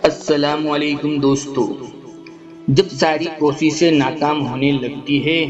السلام علیکم دوستو، جب ساری کوششیں ناکام ہونے لگتی ہے،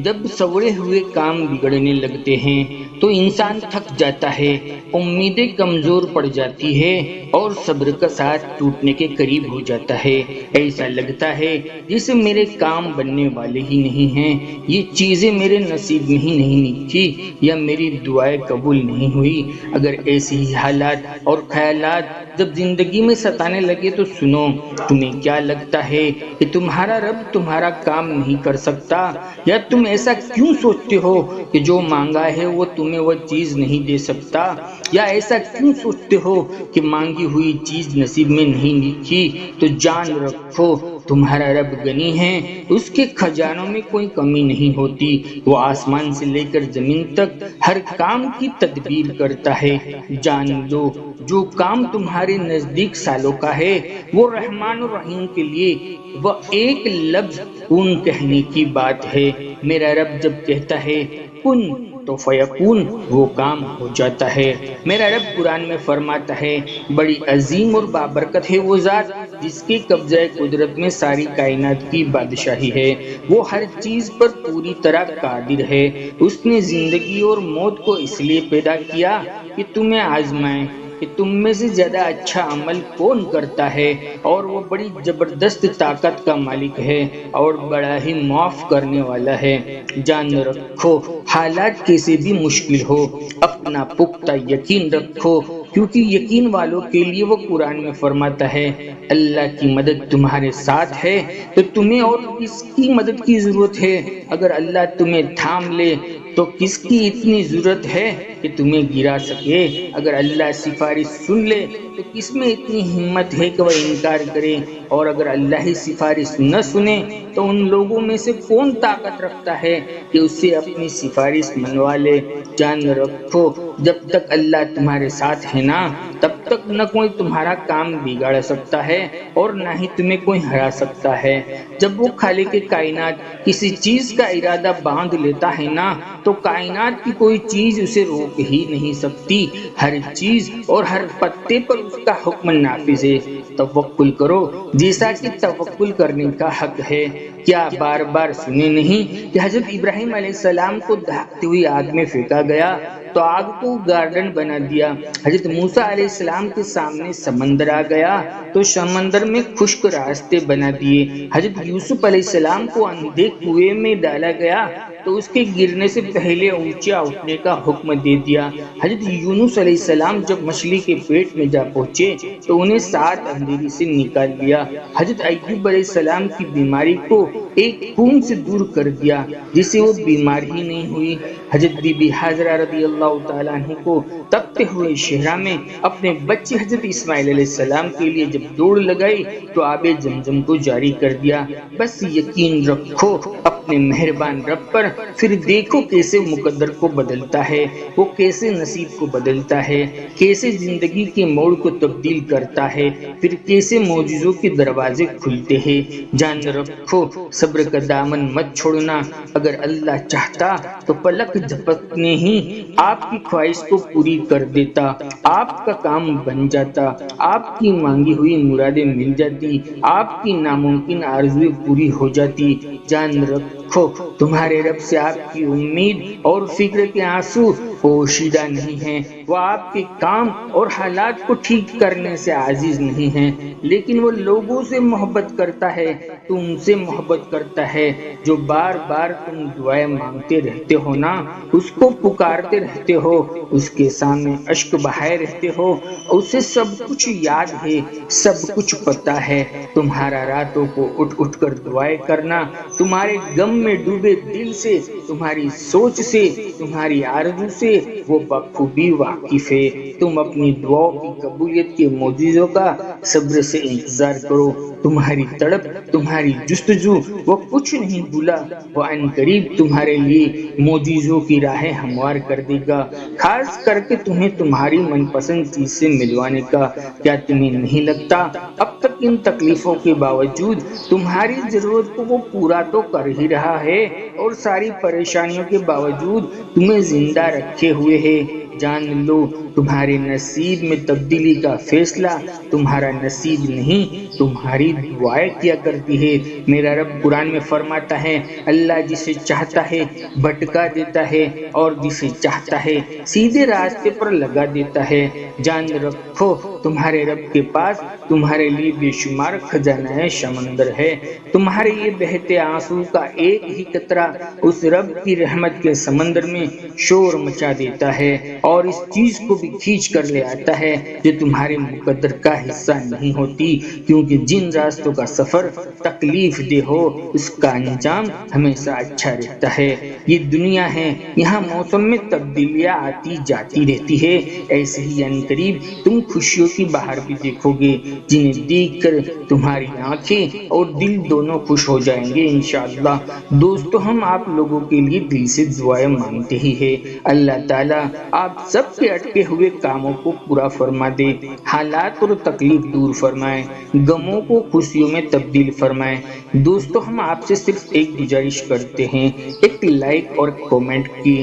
جب سوڑے ہوئے کام بگڑنے لگتے ہیں تو انسان تھک جاتا ہے، امیدیں کمزور پڑ جاتی ہے اور صبر کا ساتھ ٹوٹنے کے قریب ہو جاتا ہے۔ ایسا لگتا ہے جیسے میرے کام بننے والے ہی نہیں ہیں، یہ چیزیں میرے نصیب میں ہی نہیں لکھی یا میری دعائیں قبول نہیں ہوئی۔ اگر ایسی ہی حالات اور خیالات جب زندگی میں ستانے لگے تو سنو، تمہیں کیا لگتا ہے کہ تمہارا رب تمہارا کام نہیں کر سکتا؟ یا تم ایسا کیوں سوچتے ہو کہ جو مانگا ہے وہ تمہیں وہ چیز نہیں دے سکتا؟ یا ایسا کیوں سوچتے ہو کہ مانگی ہوئی چیز نصیب میں نہیں لکھی؟ تو جان رکھو، تمہارا رب غنی ہے، اس کے خزانوں میں کوئی کمی نہیں ہوتی، وہ آسمان سے لے کر زمین تک ہر کام کی تدبیر کرتا ہے۔ جان لو، جو کام تمہارے نزدیک سالوں کا ہے، وہ رحمان و رحیم کے لیے وہ ایک لفظ کن کہنے کی بات ہے۔ میرا رب جب کہتا ہے کن تو فیکون، وہ کام ہو جاتا ہے۔ میرا رب قرآن میں فرماتا ہے، بڑی عظیم اور بابرکت ہے وہ ذات جس کے قبضہ قدرت میں ساری کائنات کی بادشاہی ہے، وہ ہر چیز پر پوری طرح قادر ہے۔ اس نے زندگی اور موت کو اس لیے پیدا کیا کہ تمہیں آزمائے کہ تم میں سے زیادہ اچھا عمل کون کرتا ہے، اور وہ بڑی زبردست طاقت کا مالک ہے اور بڑا ہی معاف کرنے والا ہے۔ جان رکھو، حالات کیسے بھی مشکل ہو، اپنا پختہ یقین رکھو، کیونکہ یقین والوں کے لیے وہ قرآن میں فرماتا ہے، اللہ کی مدد تمہارے ساتھ ہے تو تمہیں اور کس کی مدد کی ضرورت ہے؟ اگر اللہ تمہیں تھام لے تو کس کی اتنی ضرورت ہے کہ تمہیں گرا سکے؟ اگر اللہ سفارش سن لے تو کس میں اتنی ہمت ہے کہ وہ انکار کرے؟ اور اگر اللہ ہی سفارش نہ سنے تو ان لوگوں میں سے کون طاقت رکھتا ہے کہ اس سے اپنی سفارش منوا لے؟ جان رکھو، جب تک اللہ تمہارے ساتھ ہے نا، تب تک نہ کوئی تمہارا کام بگاڑ سکتا ہے اور نہ ہی تمہیں کوئی ہرا سکتا ہے۔ جب وہ خالق کائنات کسی چیز کا ارادہ باندھ لیتا ہے نا، تو کائنات کی کوئی چیز اسے روک ہی نہیں سکتی۔ ہر چیز اور ہر پتے پر اس کا حکم نافذ ہے۔ توکل کرو جیسا کہ توکل کرنے کا حق ہے۔ کیا بار بار سنے نہیں کہ حضرت ابراہیم علیہ السلام کو دہکتی ہوئی آگ میں پھینکا گیا تو آگ کو گارڈن بنا دیا؟ حضرت موسیٰ علیہ السلام کے سامنے سمندر آ گیا تو سمندر میں خشک راستے بنا دیے۔ حضرت یوسف علیہ السلام کو اندھے کنویں میں ڈالا گیا تو اس کے گرنے سے پہلے اونچا اٹھنے کا حکم دے دیا۔ حضرت یونس علیہ السلام جب مچھلی کے پیٹ میں جا پہنچے تو انہیں 7 اندھیری سے نکال دیا۔ حضرت ایوب علیہ السلام کی بیماری کو ایک خون سے دور کر دیا جس سے وہ بیمار ہی نہیں ہوئی۔ حضرت بی بی حاجرہ رضی اللہ تعالیٰ عنہ کو تپتے ہوئے صحرا میں اپنے بچے حضرت اسماعیل علیہ السلام کے لیے جب دوڑ لگائی تو آب زمزم کو جاری کر دیا۔ بس یقین رکھو اپنے مہربان رب پر، پھر دیکھو کیسے مقدر کو بدلتا ہے، وہ کیسے نصیب کو بدلتا ہے، کیسے زندگی کے موڑ کو تبدیل کرتا ہے، پھر کیسے معجزوں کے دروازے کھلتے ہیں۔ جان رکھو، صبر کا دامن مت چھوڑنا، اگر اللہ چاہتا تو پلک جھپکنے ہی آپ کی خواہش کو پوری کر دیتا، آپ کا کام بن جاتا، آپ کی مانگی ہوئی مرادیں مل جاتی، آپ کی ناممکن آرزویں پوری ہو جاتی۔ جان رکھو، تمہارے رب سے آپ کی امید اور فکر کے آنسو پوشیدہ نہیں ہیں، وہ آپ کے کام اور حالات کو ٹھیک کرنے سے عاجز نہیں ہیں، لیکن وہ لوگوں سے محبت کرتا ہے، تم سے محبت کرتا ہے۔ جو بار بار تم دعائیں مانگتے رہتے ہو نا، اس کو پکارتے رہتے ہو، اس کے سامنے اشک بہائے رہتے ہو، اسے سب کچھ یاد ہے، سب کچھ پتا ہے۔ تمہارا راتوں کو اٹھ اٹھ کر دعائیں کرنا، تمہارے غم میں ڈوبے دل سے، تمہاری سوچ سے، تمہاری آرزو سے وہ بخوبی واقف ہے۔ تم اپنی دعاؤں کی قبولیت کے معجزوں کا صبر سے انتظار کرو۔ تمہاری تڑپ، تمہاری جستجو وہ کچھ نہیں بھولا، وہ ان قریب تمہارے لیے معجزوں کی راہیں ہموار کر دے گا، خاص کر کے تمہیں تمہاری من پسند چیز سے ملوانے کا۔ کیا تمہیں نہیں لگتا اب تک ان تکلیفوں کے باوجود تمہاری ضرورت کو وہ پورا تو کر ہی رہا ہے، اور ساری پریشانیوں کے باوجود تمہیں زندہ رکھے ہوئے ہے؟ جان لو تمہارے نصیب میں تبدیلی کا فیصلہ تمہارا نصیب نہیں، تمہاری دعائیں کیا کرتی ہے۔ میرا رب قرآن میں فرماتا ہے، اللہ جسے چاہتا ہے بھٹکا دیتا ہے اور جسے چاہتا ہے سیدھے راستے پر لگا دیتا ہے۔ جان رکھو تمہارے رب کے پاس تمہارے لیے بے شمار خزانہ سمندر ہے۔ تمہارے یہ بہتے آنسو کا ایک ہی قطرہ اس رب کی رحمت کے سمندر میں شور مچا دیتا ہے، اور اس چیز کو بھی کھینچ کر لے آتا ہے جو تمہارے مقدر کا حصہ نہیں ہوتی، کیونکہ جن راستوں کا سفر تکلیف دہ ہو اس کا انجام ہمیشہ اچھا رہتا ہے۔ یہ دنیا ہے، یہاں موسم میں تبدیلیاں آتی جاتی رہتی ہے، ایسے ہی عنقریب تم خوشیوں کی بہار بھی دیکھو گے، جنہیں دیکھ کر تمہاری آنکھیں اور دل دونوں خوش ہو جائیں گے انشاءاللہ۔ دوستو، ہم آپ لوگوں کے لیے دل سے دعائیں مانگتے ہی ہیں، اللہ تعالیٰ آپ سب کے اٹکے ہوئے کاموں کو پورا فرما دے، حالات اور تکلیف دور فرمائے، غموں کو خوشیوں میں تبدیل فرمائے۔ دوستو، ہم آپ سے صرف ایک گزارش کرتے ہیں، ایک لائک اور کامنٹ کی،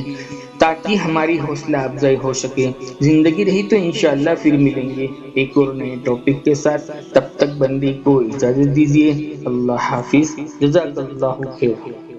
تاکہ ہماری حوصلہ افزائی ہو سکے۔ زندگی رہی تو انشاءاللہ پھر ملیں گے ایک اور نئے ٹاپک کے ساتھ، تب تک بندے کو اجازت دیجیے۔ اللہ حافظ، جزاک اللہ خیر۔